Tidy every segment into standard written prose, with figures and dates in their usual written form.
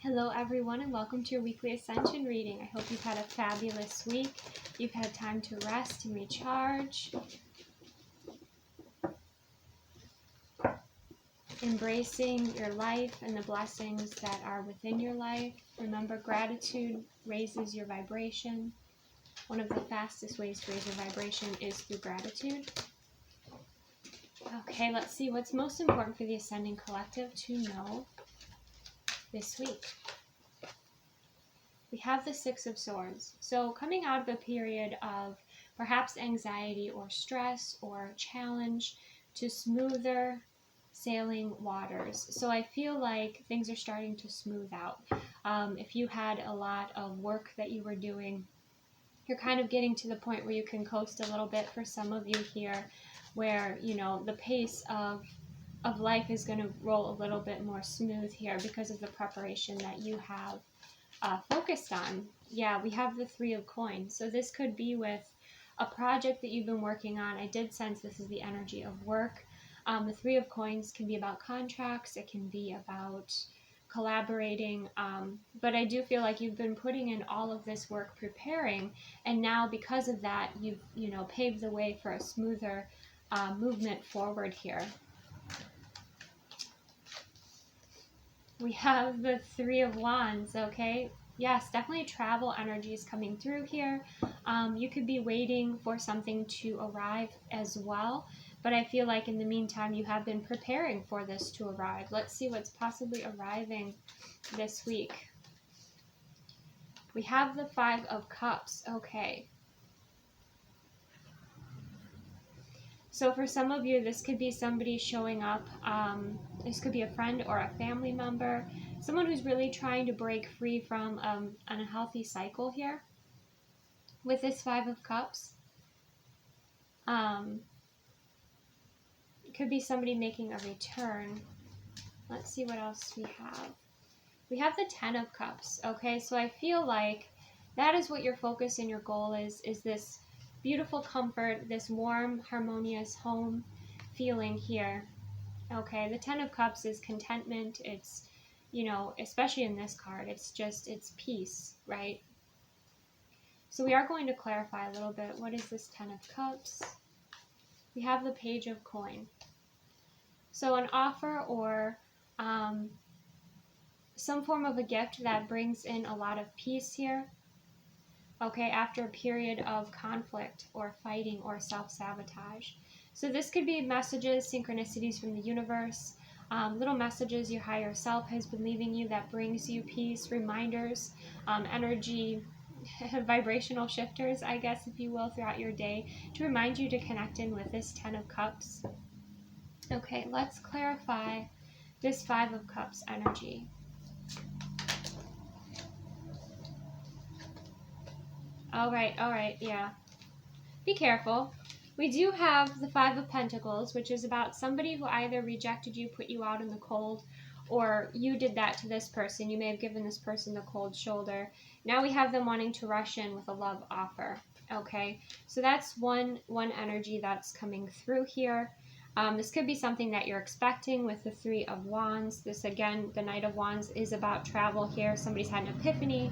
Hello everyone and welcome to your weekly Ascension reading. I hope you've had a fabulous week. You've had time to rest and recharge. Embracing your life and the blessings that are within your life. Remember, gratitude raises your vibration. One of the fastest ways to raise your vibration is through gratitude. Okay, let's see what's most important for the Ascending Collective to know this week. We have the Six of Swords. So coming out of a period of perhaps anxiety or stress or challenge to smoother sailing waters. So I feel like things are starting to smooth out. If you had a lot of work that you were doing, you're kind of getting to the point where you can coast a little bit for some of you here, where, you know, the pace of life is going to roll a little bit more smooth here because of the preparation that you have focused on. Yeah, we have the Three of Coins. So this could be with a project that you've been working on. I did sense this is the energy of work. The Three of Coins can be about contracts. It can be about collaborating. But I do feel like you've been putting in all of this work preparing. And now because of that, you've, paved the way for a smoother movement forward here. We have the Three of Wands, okay? Yes, definitely travel energies coming through here. You could be waiting for something to arrive as well, but I feel like in the meantime you have been preparing for this to arrive. Let's see what's possibly arriving this week. We have the Five of Cups, okay. So for some of you, this could be somebody showing up. This could be a friend or a family member, someone who's really trying to break free from an unhealthy cycle here. With this Five of Cups, it could be somebody making a return. Let's see what else we have. We have the Ten of Cups. Okay, so I feel like that is what your focus and your goal is this beautiful comfort, this warm, harmonious home feeling here. Okay, the Ten of Cups is contentment. It's, especially in this card, it's peace, right? So we are going to clarify a little bit. What is this Ten of Cups? We have the Page of Coin. So an offer or some form of a gift that brings in a lot of peace here. Okay, after a period of conflict or fighting or self-sabotage. So this could be messages, synchronicities from the universe, little messages your higher self has been leaving you that brings you peace, reminders, energy, vibrational shifters, I guess, if you will, throughout your day to remind you to connect in with this Ten of Cups. Okay, let's clarify this Five of Cups energy. All right, yeah. Be careful. We do have the Five of Pentacles, which is about somebody who either rejected you, put you out in the cold, or you did that to this person. You may have given this person the cold shoulder. Now we have them wanting to rush in with a love offer. Okay, so that's one energy that's coming through here. This could be something that you're expecting with the Three of Wands. This, again, the Knight of Wands is about travel here. Somebody's had an epiphany,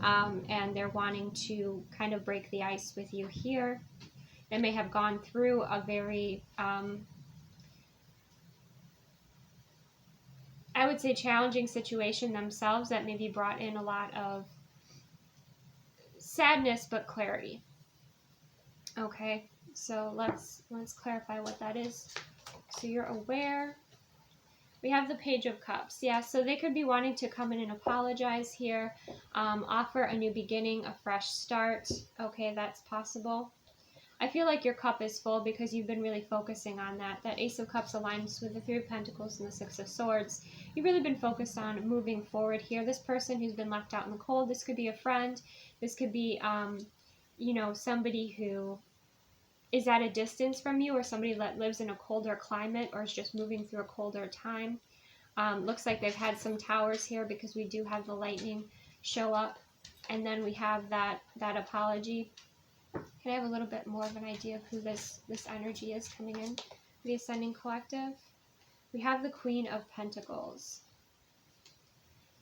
and they're wanting to kind of break the ice with you here. They may have gone through a very, I would say, challenging situation themselves that maybe brought in a lot of sadness but clarity. Okay, so let's clarify what that is so you're aware. We have the Page of Cups. Yeah, so they could be wanting to come in and apologize here, offer a new beginning, a fresh start. Okay, that's possible. I feel like your cup is full because you've been really focusing on that. That Ace of Cups aligns with the Three of Pentacles and the Six of Swords. You've really been focused on moving forward here. This person who's been left out in the cold, this could be a friend. This could be, somebody who is at a distance from you, or somebody that lives in a colder climate or is just moving through a colder time. Looks like they've had some towers here because we do have the lightning show up. And then we have that apology. Can I have a little bit more of an idea of who this energy is coming in? The Ascending Collective. We have the Queen of Pentacles.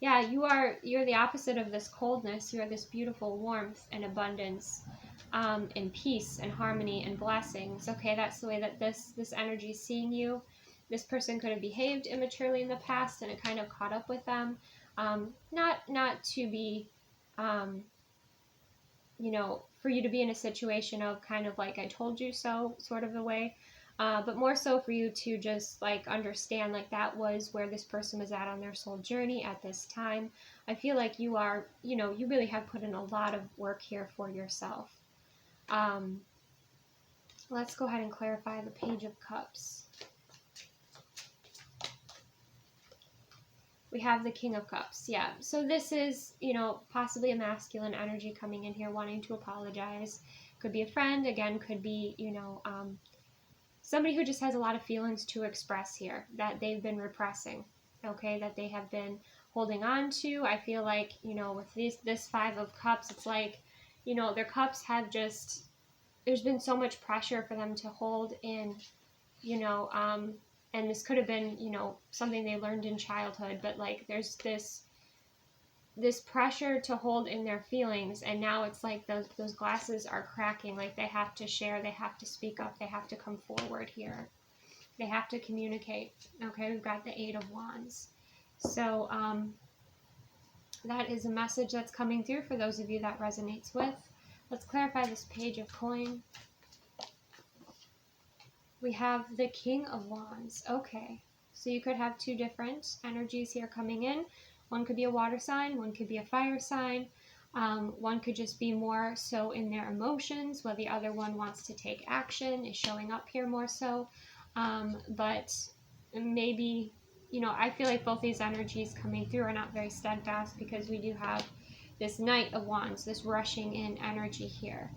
Yeah, you're the opposite of this coldness. You're this beautiful warmth and abundance, and peace and harmony and blessings. Okay, that's the way that this energy is seeing you. This person could have behaved immaturely in the past, and it kind of caught up with them. Not to be, for you to be in a situation of kind of like I told you so sort of a way. But more so for you to just like understand like that was where this person was at on their soul journey at this time. I feel like you are, you really have put in a lot of work here for yourself. Let's go ahead and clarify the Page of Cups. We have the King of Cups. Yeah. So this is, possibly a masculine energy coming in here wanting to apologize. Could be a friend, again, could be, somebody who just has a lot of feelings to express here that they've been repressing, okay, that they have been holding on to. I feel like, with this Five of Cups, it's like, their cups have just, there's been so much pressure for them to hold in, and this could have been, something they learned in childhood, but like there's this pressure to hold in their feelings, and now it's like those glasses are cracking. Like they have to share, they have to speak up, they have to come forward here, they have to communicate. Okay, we've got the Eight of Wands. So that is a message that's coming through for those of you that resonates with. Let's clarify this Page of Coin. We have the King of Wands. Okay, so you could have two different energies here coming in. One could be a water sign, one could be a fire sign. One could just be more so in their emotions, while the other one wants to take action, is showing up here more so. But maybe, I feel like both these energies coming through are not very steadfast, because we do have this Knight of Wands, this rushing in energy here.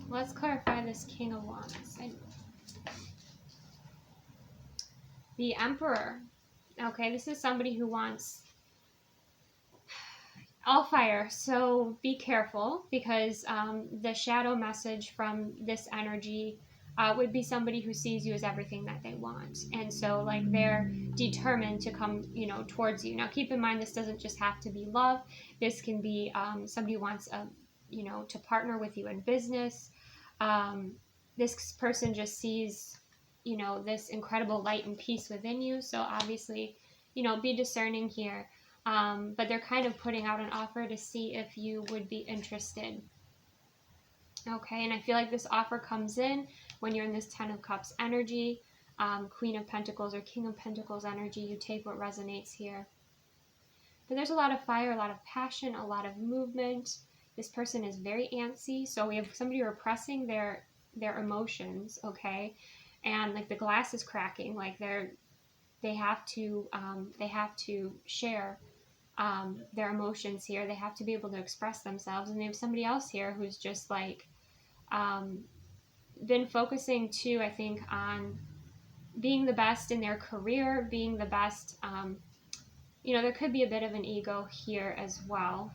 Let's clarify this King of Wands. The Emperor. Okay, this is somebody who wants all fire, so be careful, because the shadow message from this energy would be somebody who sees you as everything that they want, and so like they're determined to come towards you. Now keep in mind, this doesn't just have to be love. This can be somebody who wants to partner with you in business. This person just sees this incredible light and peace within you, so obviously be discerning here. But they're kind of putting out an offer to see if you would be interested. Okay, and I feel like this offer comes in when you're in this Ten of Cups energy, Queen of Pentacles or King of Pentacles energy. You take what resonates here. But there's a lot of fire, a lot of passion, a lot of movement. This person is very antsy, so we have somebody repressing their emotions, okay? And like the glass is cracking, like they have to share their emotions here. They have to be able to express themselves, and they have somebody else here who's just like been focusing too, I think, on being the best in their career, being the best. There could be a bit of an ego here as well,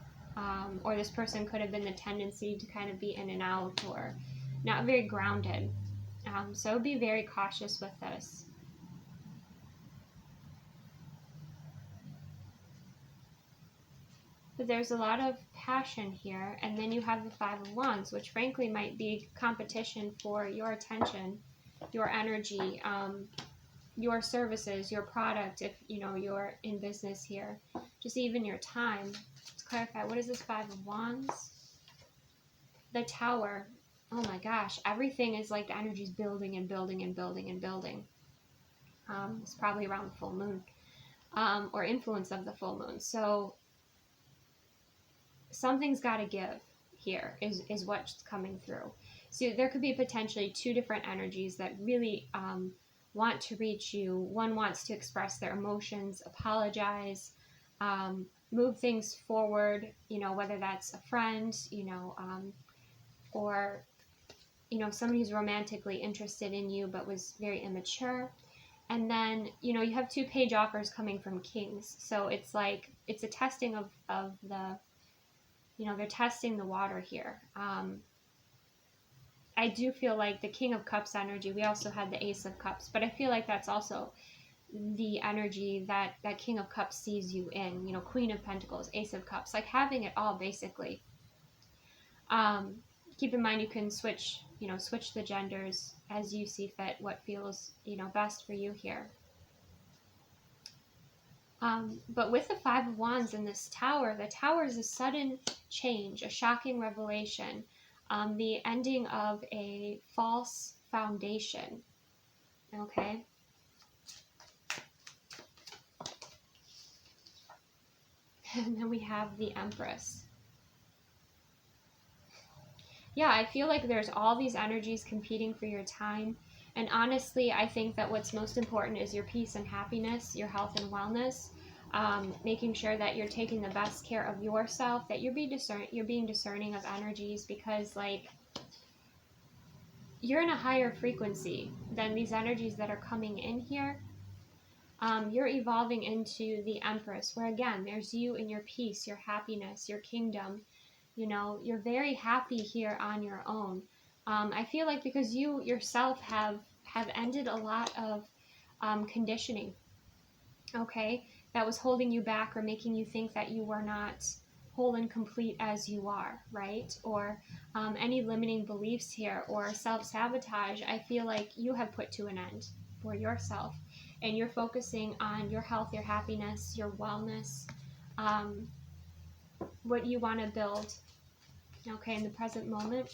or this person could have been the tendency to kind of be in and out or not very grounded. So be very cautious with this. But there's a lot of passion here, and then you have the Five of Wands, which frankly might be competition for your attention, your energy, your services, your product, if you're in business here, just even your time. Let's clarify, what is this Five of Wands? The Tower. Oh my gosh, everything is like the energy's building and building and building and building. It's probably around the full moon, or influence of the full moon. So something's got to give here is what's coming through. So there could be potentially two different energies that really want to reach you. One wants to express their emotions, apologize, move things forward, whether that's a friend, or somebody who's romantically interested in you but was very immature. And then you have two page offers coming from kings, so it's like it's a testing of the they're testing the water here. I do feel like the King of Cups energy, we also had the Ace of Cups, but I feel like that's also the energy that King of Cups sees you in, you know, Queen of Pentacles, Ace of Cups, like having it all basically. Keep in mind you can switch the genders as you see fit, what feels, you know, best for you here. But with the Five of Wands in this tower, the tower is a sudden change, a shocking revelation, the ending of a false foundation. Okay. And then we have the Empress. Yeah, I feel like there's all these energies competing for your time. And honestly, I think that what's most important is your peace and happiness, your health and wellness, making sure that you're taking the best care of yourself, that you're being discerning of energies, because like you're in a higher frequency than these energies that are coming in here. You're evolving into the Empress, where again, there's you and your peace, your happiness, your kingdom. You know, you're very happy here on your own. I feel like because you yourself have ended a lot of conditioning, okay, that was holding you back or making you think that you were not whole and complete as you are, right? Or any limiting beliefs here or self-sabotage, I feel like you have put to an end for yourself. And you're focusing on your health, your happiness, your wellness, what you want to build, okay, in the present moment.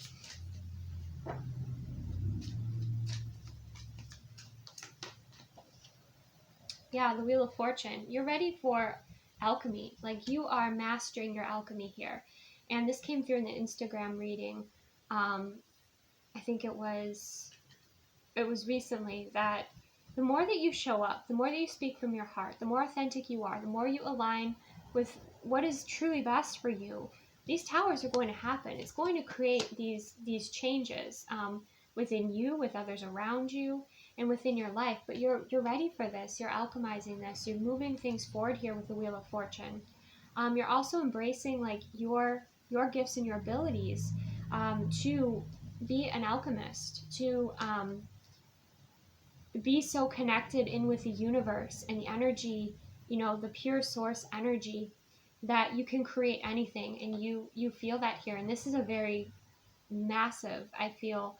Yeah, the Wheel of Fortune. You're ready for alchemy. Like you are mastering your alchemy here. And this came through in the Instagram reading. I think it was recently, that the more that you show up, the more that you speak from your heart, the more authentic you are, the more you align with what is truly best for you, these towers are going to happen. It's going to create these changes within you, with others around you, and within your life. But you're ready for this. You're alchemizing this. You're moving things forward here with the Wheel of Fortune. You're also embracing like your gifts and your abilities to be an alchemist, to be so connected in with the universe and the energy, you know, the pure source energy, that you can create anything. And you feel that here. And this is a very massive, I feel,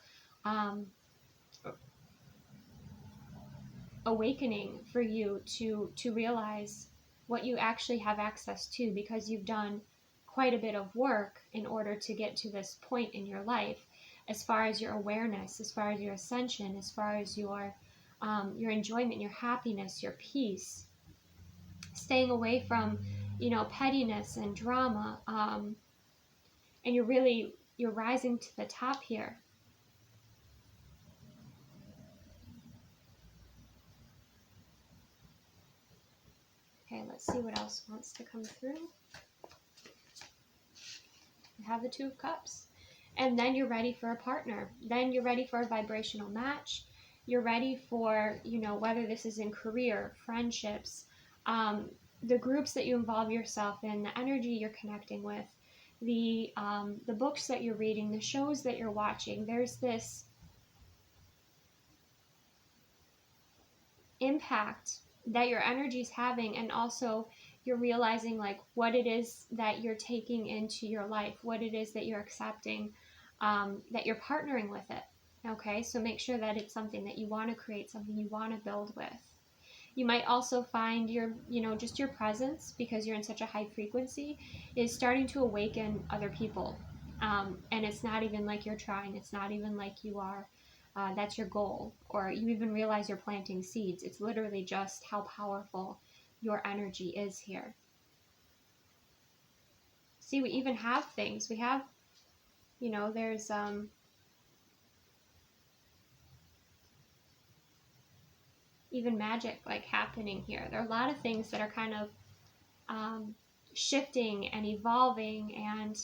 awakening for you to realize what you actually have access to, because you've done quite a bit of work in order to get to this point in your life, as far as your awareness, as far as your ascension, as far as your enjoyment, your happiness, your peace, staying away from, you know, pettiness and drama, and you're rising to the top here. Okay, let's see what else wants to come through. You have the Two of Cups. And then you're ready for a partner. Then you're ready for a vibrational match. You're ready for, you know, whether this is in career, friendships, the groups that you involve yourself in, the energy you're connecting with, the books that you're reading, the shows that you're watching. There's this impact that your energy is having, and also you're realizing like what it is that you're taking into your life, what it is that you're accepting, that you're partnering with it. Okay, so make sure that it's something that you want to create, something you want to build with. You might also find your, you know, just your presence, because you're in such a high frequency, is starting to awaken other people. And it's not even like you're trying, it's not even like you are, that's your goal, or you even realize you're planting seeds. It's literally just how powerful your energy is here. See, we even have things. We have, you know, there's even magic like happening here. There are a lot of things that are kind of shifting and evolving, and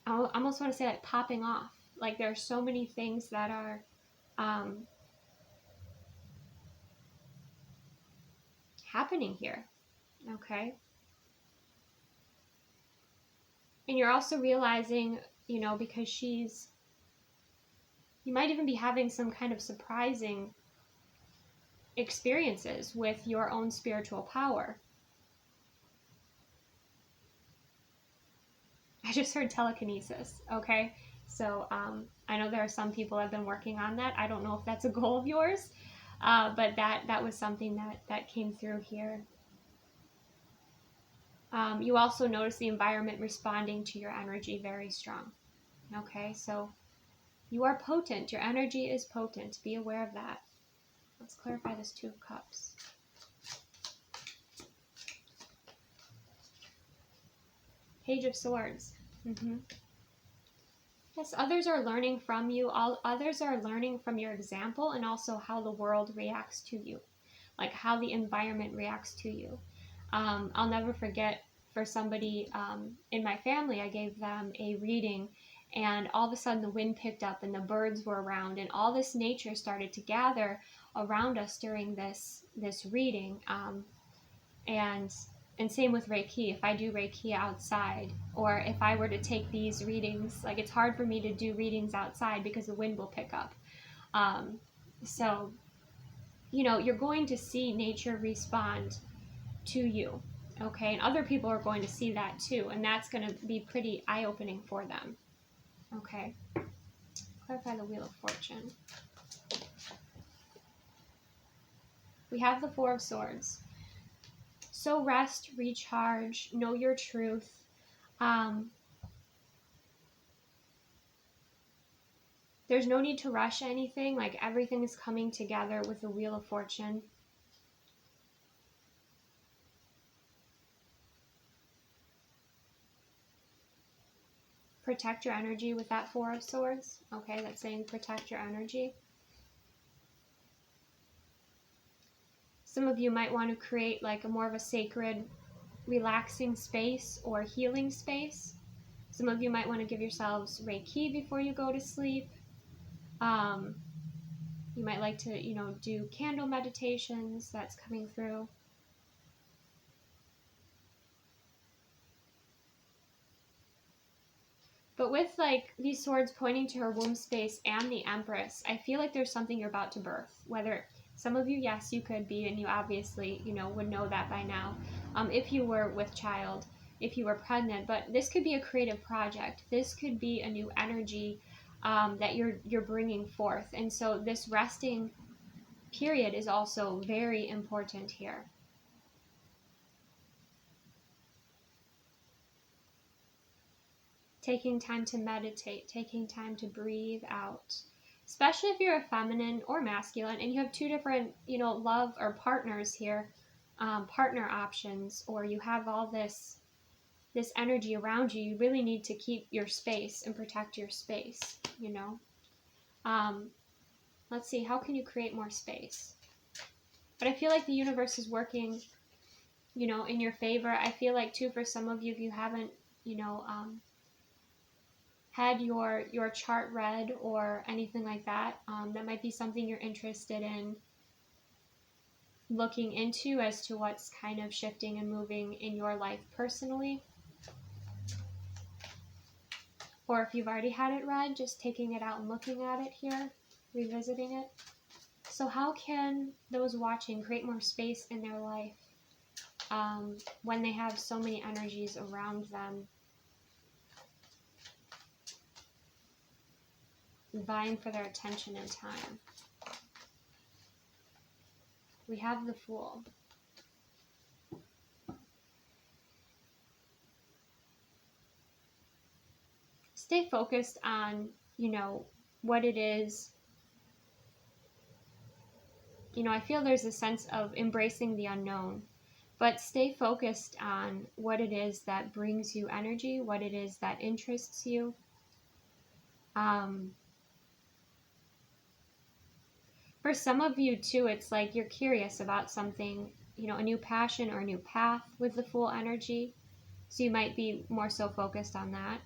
I almost want to say like popping off. Like there are so many things that are happening here. Okay. And you're also realizing, you know, because you might even be having some kind of surprising experiences with your own spiritual power. I just heard telekinesis, okay? So I know there are some people that have been working on that. I don't know if that's a goal of yours, but that was something that came through here. You also notice the environment responding to your energy very strong. Okay, so you are potent. Your energy is potent. Be aware of that. Let's clarify this Two of Cups. Page of Swords. Yes, others are learning from you. Others are learning from your example, and also how the world reacts to you, like how the environment reacts to you. I'll never forget, for somebody in my family, I gave them a reading, and all of a sudden the wind picked up and the birds were around, and all this nature started to gather around us during this reading. And same with Reiki. If I do Reiki outside, or if I were to take these readings, like, it's hard for me to do readings outside because the wind will pick up. So, you know, you're going to see nature respond to you, okay? And other people are going to see that too, and that's going to be pretty eye-opening for them, okay? Clarify the Wheel of Fortune. We have the Four of Swords. So rest, recharge, know your truth. There's no need to rush anything, like everything is coming together with the Wheel of Fortune. Protect your energy with that Four of Swords. Okay, that's saying protect your energy. Some of you might want to create like a more of a sacred, relaxing space or healing space. Some of you might want to give yourselves Reiki before you go to sleep. You might like to, you know, do candle meditations. That's coming through. But with like these swords pointing to her womb space and the Empress, I feel like there's something you're about to birth. Whether some of you, yes, you could be, and you obviously, you know, would know that by now. If you were with child, if you were pregnant, but this could be a creative project. This could be a new energy that you're bringing forth. And so this resting period is also very important here. Taking time to meditate, taking time to breathe out, especially if you're a feminine or masculine and you have two different, you know, love or partners here, partner options, or you have all this energy around you. You really need to keep your space and protect your space, you know. Let's see, how can you create more space? But I feel like the universe is working, you know, in your favor. I feel like too, for some of you, if you haven't, you know, had your chart read or anything like that, that might be something you're interested in looking into as to what's kind of shifting and moving in your life personally. Or if you've already had it read, just taking it out and looking at it here, revisiting it. So how can those watching create more space in their life when they have so many energies around them vying for their attention and time? We have the Fool. Stay focused on, you know, what it is. You know, I feel there's a sense of embracing the unknown, but stay focused on what it is that brings you energy, what it is that interests you. For some of you too, it's like you're curious about something, you know, a new passion or a new path with the Fool energy. So you might be more so focused on that.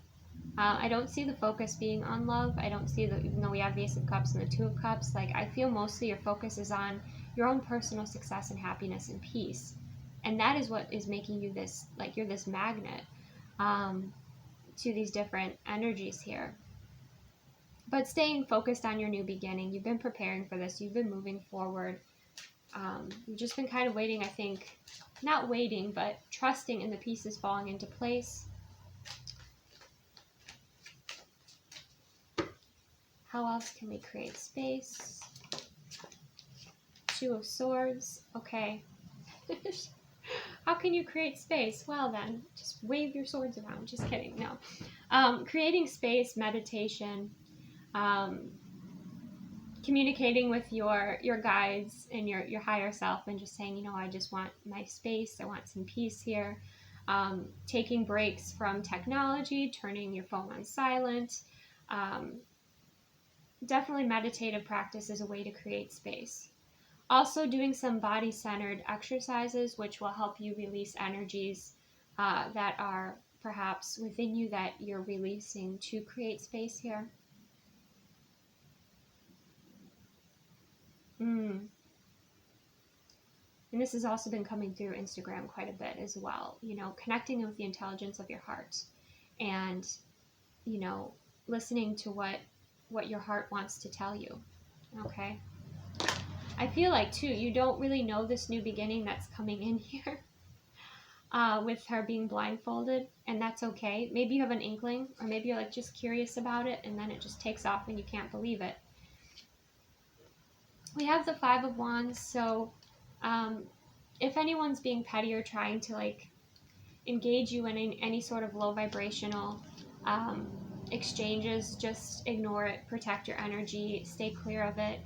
I don't see the focus being on love. I don't see even though we have the Ace of Cups and the Two of Cups, like I feel mostly your focus is on your own personal success and happiness and peace. And that is what is making you this, like you're this magnet to these different energies here. But staying focused on your new beginning. You've been preparing for this. You've been moving forward. You've just been kind of waiting, I think, not waiting, but trusting in the pieces falling into place. How else can we create space? Two of Swords. Okay. How can you create space? Well then, just wave your swords around. Just kidding. No. Creating space, meditation, communicating with your guides and your higher self, and just saying, you know, I just want my space. I want some peace here. Taking breaks from technology, turning your phone on silent. Definitely meditative practice is a way to create space. Also doing some body-centered exercises, which will help you release energies that are perhaps within you that you're releasing to create space here. And this has also been coming through Instagram quite a bit as well. You know, connecting with the intelligence of your heart and, you know, listening to what your heart wants to tell you. Okay. I feel like too, you don't really know this new beginning that's coming in here with her being blindfolded, and that's okay. Maybe you have an inkling, or maybe you're like just curious about it, and then it just takes off and you can't believe it. We have the Five of Wands, so if anyone's being petty or trying to like engage you in any sort of low vibrational exchanges, just ignore it, protect your energy, stay clear of it.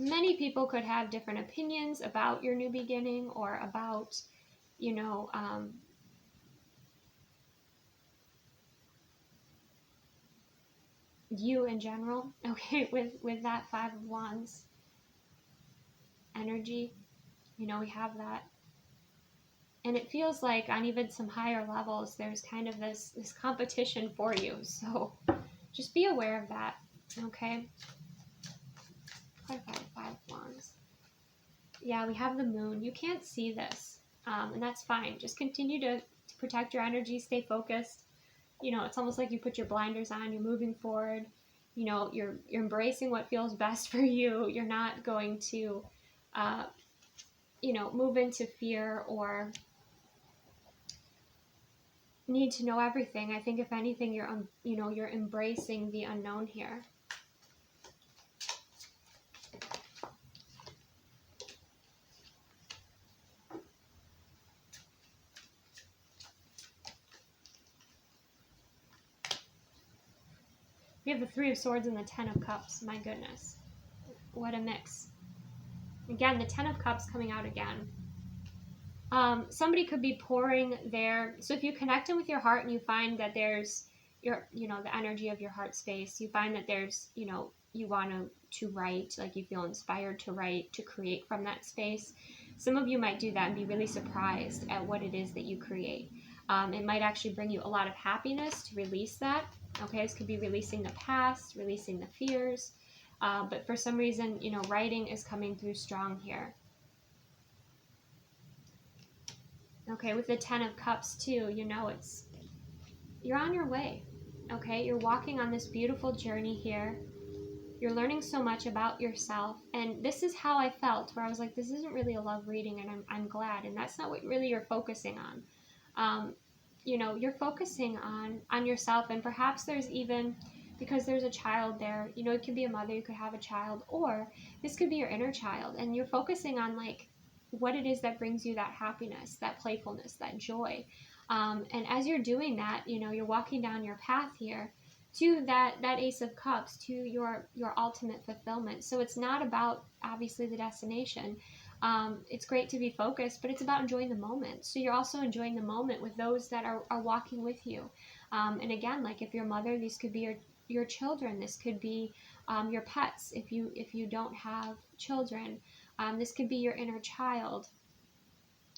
Many people could have different opinions about your new beginning or about, you know, you in general, okay, with that Five of Wands energy. You know, we have that. And it feels like on even some higher levels, there's kind of this competition for you. So just be aware of that, okay? Five of Wands. Yeah, we have the Moon. You can't see this, and that's fine. Just continue to protect your energy, stay focused. You know, it's almost like you put your blinders on, you're moving forward. You know, you're embracing what feels best for you. You're not going to, you know, move into fear or need to know everything. I think if anything, you know, you're embracing the unknown here. We have the Three of Swords and the Ten of Cups. My goodness. What a mix. Again, the Ten of Cups coming out again. Somebody could be pouring their... So if you connect in with your heart and you find that there's you know, the energy of your heart space, you find that there's, you know, you want to write, like you feel inspired to write, to create from that space. Some of you might do that and be really surprised at what it is that you create. It might actually bring you a lot of happiness to release that. Okay, this could be releasing the past, releasing the fears. But for some reason, you know, writing is coming through strong here. Okay, with the Ten of Cups too, you know, you're on your way. Okay, you're walking on this beautiful journey here. You're learning so much about yourself. And this is how I felt, where I was like, this isn't really a love reading, and I'm glad. And that's not what really you're focusing on. You know, you're focusing on yourself, and perhaps there's even, because there's a child there, you know, it could be a mother, you could have a child, or this could be your inner child, and you're focusing on like what it is that brings you that happiness, that playfulness, that joy. And as you're doing that, you know, you're walking down your path here to that Ace of Cups, to your ultimate fulfillment. So it's not about obviously the destination. It's great to be focused, but it's about enjoying the moment. So you're also enjoying the moment with those that are walking with you. And again, like if you're a mother, these could be your children. This could be your pets if you don't have children. This could be your inner child.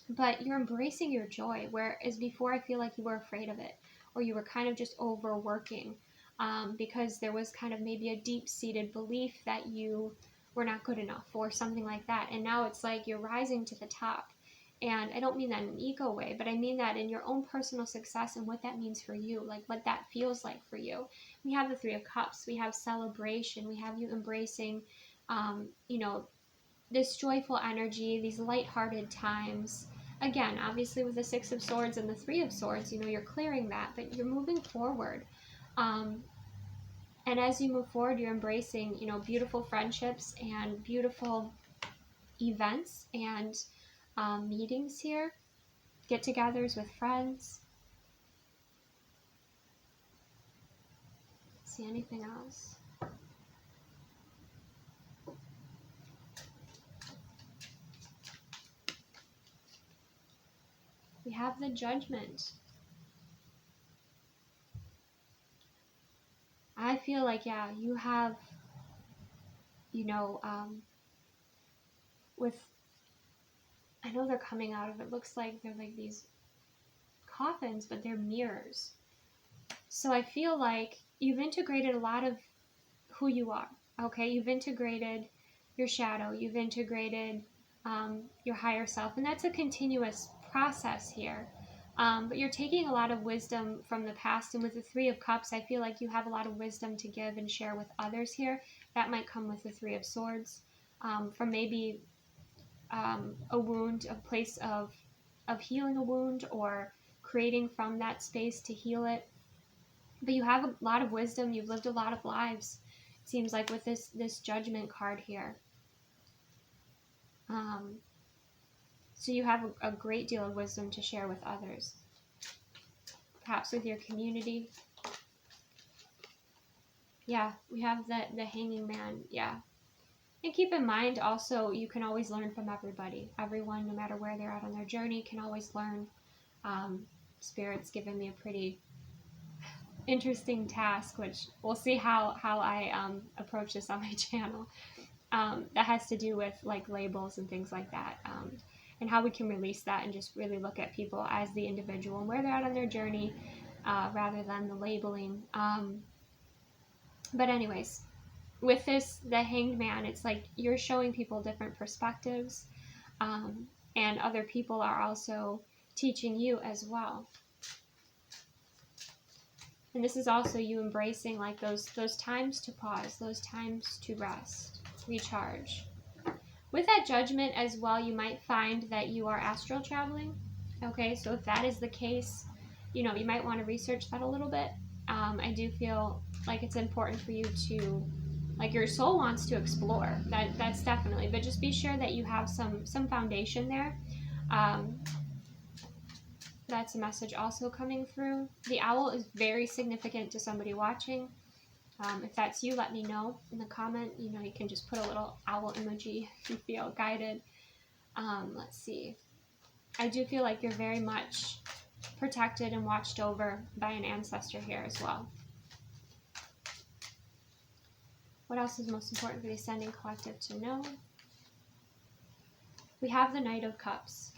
But you're embracing your joy, whereas before I feel like you were afraid of it, or you were kind of just overworking because there was kind of maybe a deep-seated belief that you were not good enough or something like that. And now it's like you're rising to the top, And I don't mean that in an ego way, but I mean that in your own personal success and what that means for you, like what that feels like for you. We have the Three of Cups, we have celebration, we have you embracing, you know, this joyful energy, these lighthearted times. Again, obviously with the Six of Swords and the Three of Swords, you know, you're clearing that, but you're moving forward. And as you move forward, you're embracing, you know, beautiful friendships and beautiful events and meetings here, get-togethers with friends. See anything else? We have the Judgment. I feel like, yeah, you have, you know, with, I know they're coming out of, it looks like they're like these coffins, but they're mirrors. So I feel like you've integrated a lot of who you are, okay? You've integrated your shadow, you've integrated your higher self, and that's a continuous process here. But you're taking a lot of wisdom from the past, and with the Three of Cups, I feel like you have a lot of wisdom to give and share with others here. That might come with the Three of Swords, from maybe a wound, a place of healing a wound, or creating from that space to heal it. But you have a lot of wisdom, you've lived a lot of lives, it seems like, with this Judgment card here. So you have a great deal of wisdom to share with others, perhaps with your community. Yeah, we have the Hanging Man, yeah. And keep in mind also, you can always learn from everybody. Everyone, no matter where they're at on their journey, can always learn. Spirit's given me a pretty interesting task, which we'll see how I approach this on my channel. That has to do with like labels and things like that, and how we can release that and just really look at people as the individual and where they're at on their journey, rather than the labeling. But anyways, with the Hanged Man, it's like you're showing people different perspectives, and other people are also teaching you as well. And this is also you embracing like those times to pause, those times to rest, recharge. With that Judgment as well, you might find that you are astral traveling. Okay, so if that is the case, you know, you might want to research that a little bit. I do feel like it's important for you to, like, your soul wants to explore. That's definitely, but just be sure that you have some foundation there. That's a message also coming through. The owl is very significant to somebody watching. If that's you, let me know in the comment. You know, you can just put a little owl emoji if you feel guided. Let's see. I do feel like you're very much protected and watched over by an ancestor here as well. What else is most important for the Ascending Collective to know? We have the Knight of Cups.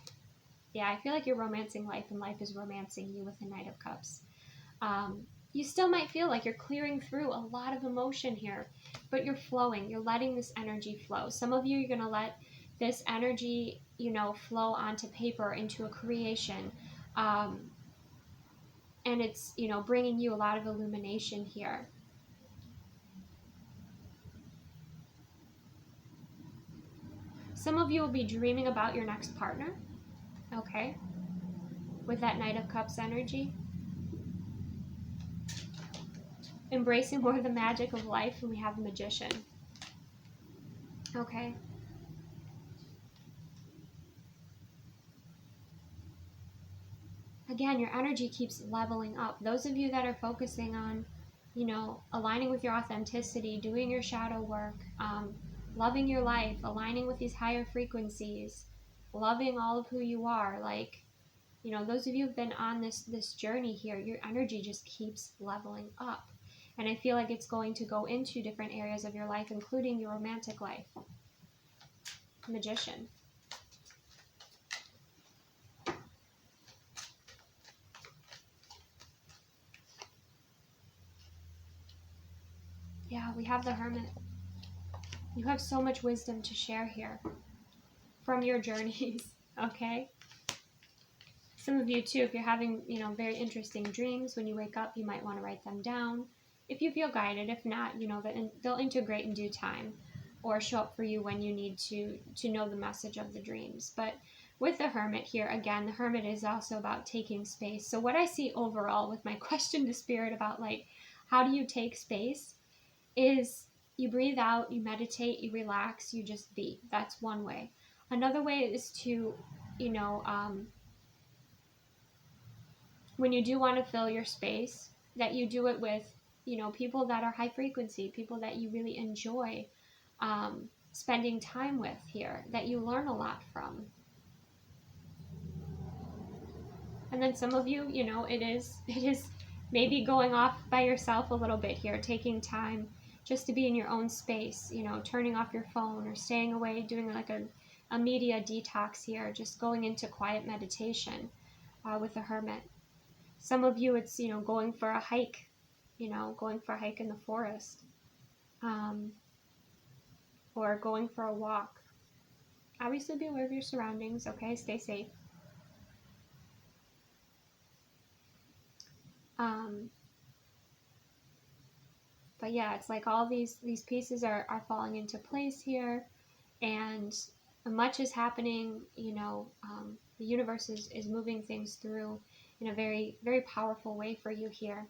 Yeah, I feel like you're romancing life, and life is romancing you with the Knight of Cups. You still might feel like you're clearing through a lot of emotion here, but you're flowing. You're letting this energy flow. Some of you, you're going to let this energy, you know, flow onto paper, into a creation. And it's, you know, bringing you a lot of illumination here. Some of you will be dreaming about your next partner, okay, with that Knight of Cups energy. Embracing more of the magic of life, and we have the Magician. Okay. Again, your energy keeps leveling up. Those of you that are focusing on, you know, aligning with your authenticity, doing your shadow work, loving your life, aligning with these higher frequencies, loving all of who you are, like, you know, those of you who've been on this journey here, your energy just keeps leveling up. And I feel like it's going to go into different areas of your life, including your romantic life. Magician. Yeah, we have the Hermit. You have so much wisdom to share here from your journeys, okay? Some of you too, if you're having, you know, very interesting dreams, when you wake up, you might want to write them down if you feel guided. If not, you know, they'll integrate in due time or show up for you when you need to know the message of the dreams. But with the Hermit here, again, the Hermit is also about taking space. So what I see overall with my question to Spirit about, like, how do you take space, is you breathe out, you meditate, you relax, you just be. That's one way. Another way is to, you know, when you do want to fill your space, that you do it with, you know, people that are high frequency, people that you really enjoy spending time with here, that you learn a lot from. And then some of you, you know, it is maybe going off by yourself a little bit here, taking time just to be in your own space, you know, turning off your phone or staying away, doing like a media detox here, just going into quiet meditation with the Hermit. Some of you, it's, you know, going for a hike, you know, going for a hike in the forest, or going for a walk. Obviously be aware of your surroundings, okay? Stay safe. But yeah, it's like all these pieces are falling into place here, and much is happening, you know. The universe is moving things through in a very, very powerful way for you here.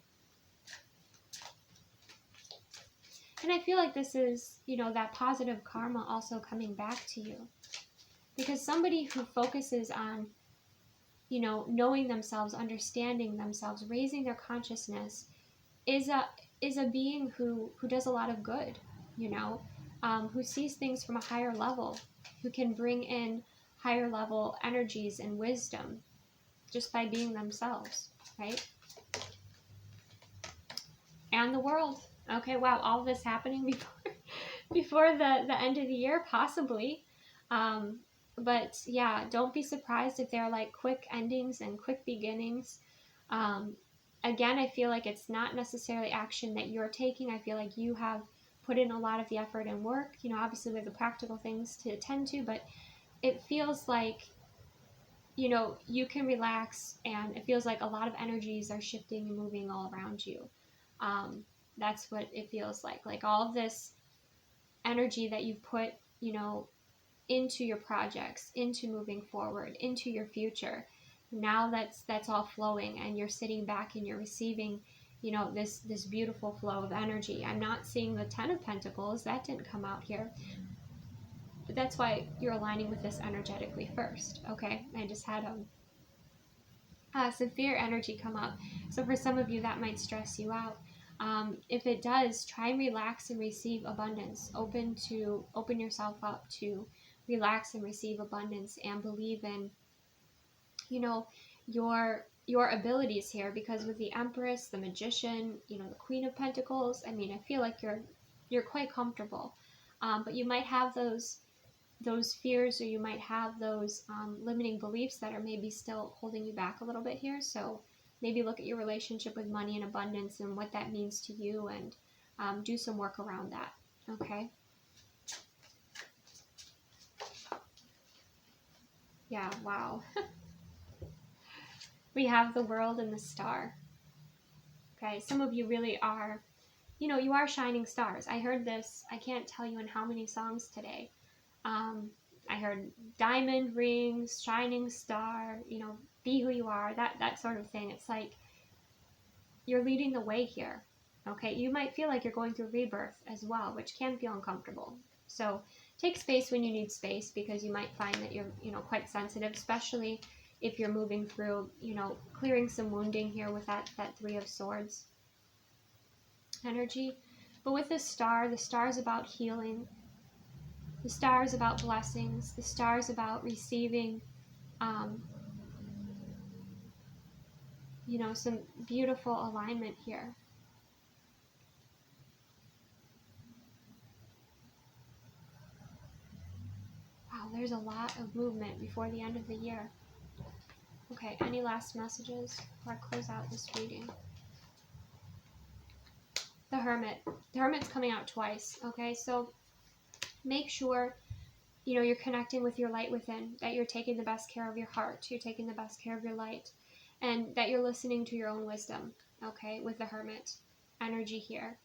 And I feel like this is, you know, that positive karma also coming back to you. Because somebody who focuses on, you know, knowing themselves, understanding themselves, raising their consciousness is a being who does a lot of good, you know, who sees things from a higher level, who can bring in higher level energies and wisdom just by being themselves, right? And the world. Okay, wow, all of this happening before the end of the year, possibly. But yeah, don't be surprised if there are like quick endings and quick beginnings. Again, I feel like it's not necessarily action that you're taking. I feel like you have put in a lot of the effort and work, you know, obviously with the practical things to attend to, but it feels like, you know, you can relax, and it feels like a lot of energies are shifting and moving all around you. That's what it feels like all of this energy that you've put, you know, into your projects, into moving forward, into your future. Now that's all flowing, and you're sitting back and you're receiving, you know, this beautiful flow of energy. I'm not seeing the Ten of Pentacles. That didn't come out here. But that's why you're aligning with this energetically first, okay? I just had some fear energy come up. So for some of you, that might stress you out. If it does, try and relax and receive abundance. Open yourself up to relax and receive abundance, and believe in, you know, your abilities here. Because with the Empress, the Magician, you know, the Queen of Pentacles, I mean, I feel like you're quite comfortable, but you might have those fears, or you might have those limiting beliefs that are maybe still holding you back a little bit here. So maybe look at your relationship with money and abundance and what that means to you, and do some work around that, okay? Yeah, wow. We have the World and the Star. Okay, some of you really are, you know, you are shining stars. I heard this, I can't tell you in how many songs today. I heard diamond rings, shining star, you know, be who you are, that sort of thing. It's like you're leading the way here, okay? You might feel like you're going through rebirth as well, which can feel uncomfortable. So take space when you need space, because you might find that you're, you know, quite sensitive, especially if you're moving through, you know, clearing some wounding here with that Three of Swords energy. But with the Star is about healing. The Star is about blessings. The Star is about receiving, you know, some beautiful alignment here. Wow, there's a lot of movement before the end of the year. Okay, any last messages before I close out this reading? The Hermit. The Hermit's coming out twice, okay? So make sure you know, you're connecting with your light within, that you're taking the best care of your heart, you're taking the best care of your light, and that you're listening to your own wisdom, okay, with the Hermit energy here.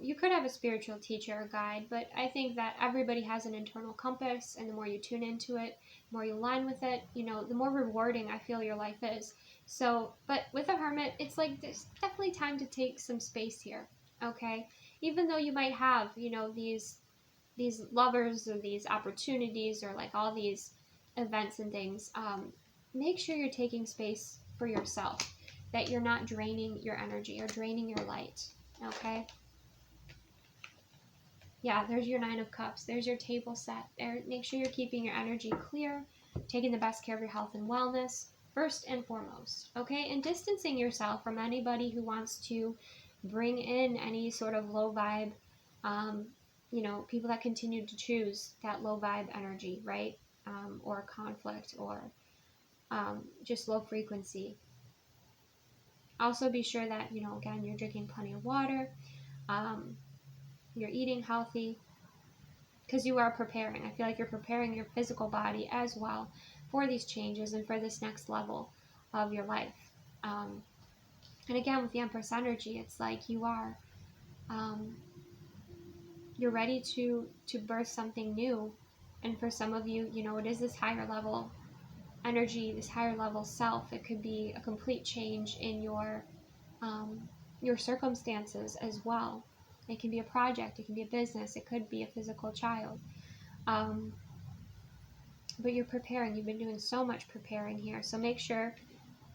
You could have a spiritual teacher or guide, but I think that everybody has an internal compass, and the more you tune into it, the more you align with it, you know, the more rewarding I feel your life is. So, but with a Hermit, it's like there's definitely time to take some space here, okay? Even though you might have, you know, these lovers or these opportunities or like all these events and things, make sure you're taking space for yourself, that you're not draining your energy or draining your light, okay? Yeah, there's your 9 of Cups. There's your table set there. Make sure you're keeping your energy clear, taking the best care of your health and wellness first and foremost, okay? And distancing yourself from anybody who wants to bring in any sort of low vibe, you know, people that continue to choose that low vibe energy, right? Or conflict, or just low frequency. Also be sure that, you know, again, you're drinking plenty of water, you're eating healthy, because you are preparing. I feel like you're preparing your physical body as well for these changes and for this next level of your life. And again, with the Empress energy, it's like you are, you're ready to birth something new. And for some of you, you know, it is this higher level energy, this higher level self. It could be a complete change in your circumstances as well. It can be a project, it can be a business, it could be a physical child. But you're preparing. You've been doing so much preparing here. So make sure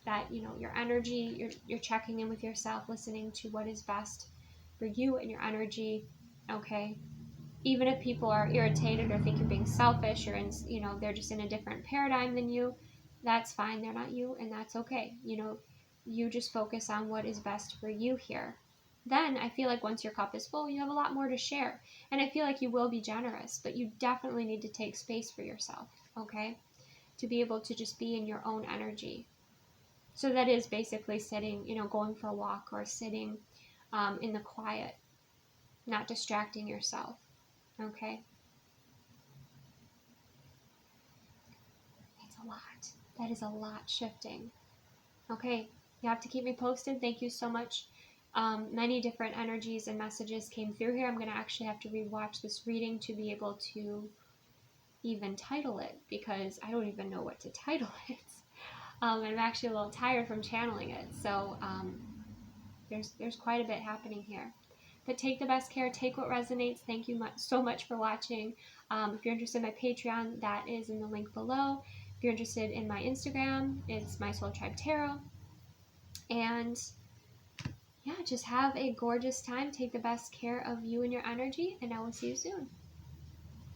that, you know, your energy, you're checking in with yourself, listening to what is best for you and your energy, okay? Even if people are irritated or think you're being selfish, or in, you know, they're just in a different paradigm than you, that's fine. They're not you, and that's okay. You know, you just focus on what is best for you here. Then I feel like once your cup is full, you have a lot more to share. And I feel like you will be generous, but you definitely need to take space for yourself, okay? To be able to just be in your own energy. So that is basically sitting, you know, going for a walk, or sitting in the quiet, not distracting yourself, okay? It's a lot. That is a lot shifting. Okay, you have to keep me posted. Thank you so much. Many different energies and messages came through here. I'm going to actually have to rewatch this reading to be able to even title it, because I don't even know what to title it. I'm actually a little tired from channeling it, so there's quite a bit happening here. But take the best care, take what resonates. Thank you so much for watching. If you're interested in my Patreon, that is in the link below. If you're interested in my Instagram, it's My Soul Tribe Tarot. And yeah, just have a gorgeous time. Take the best care of you and your energy, and I will see you soon.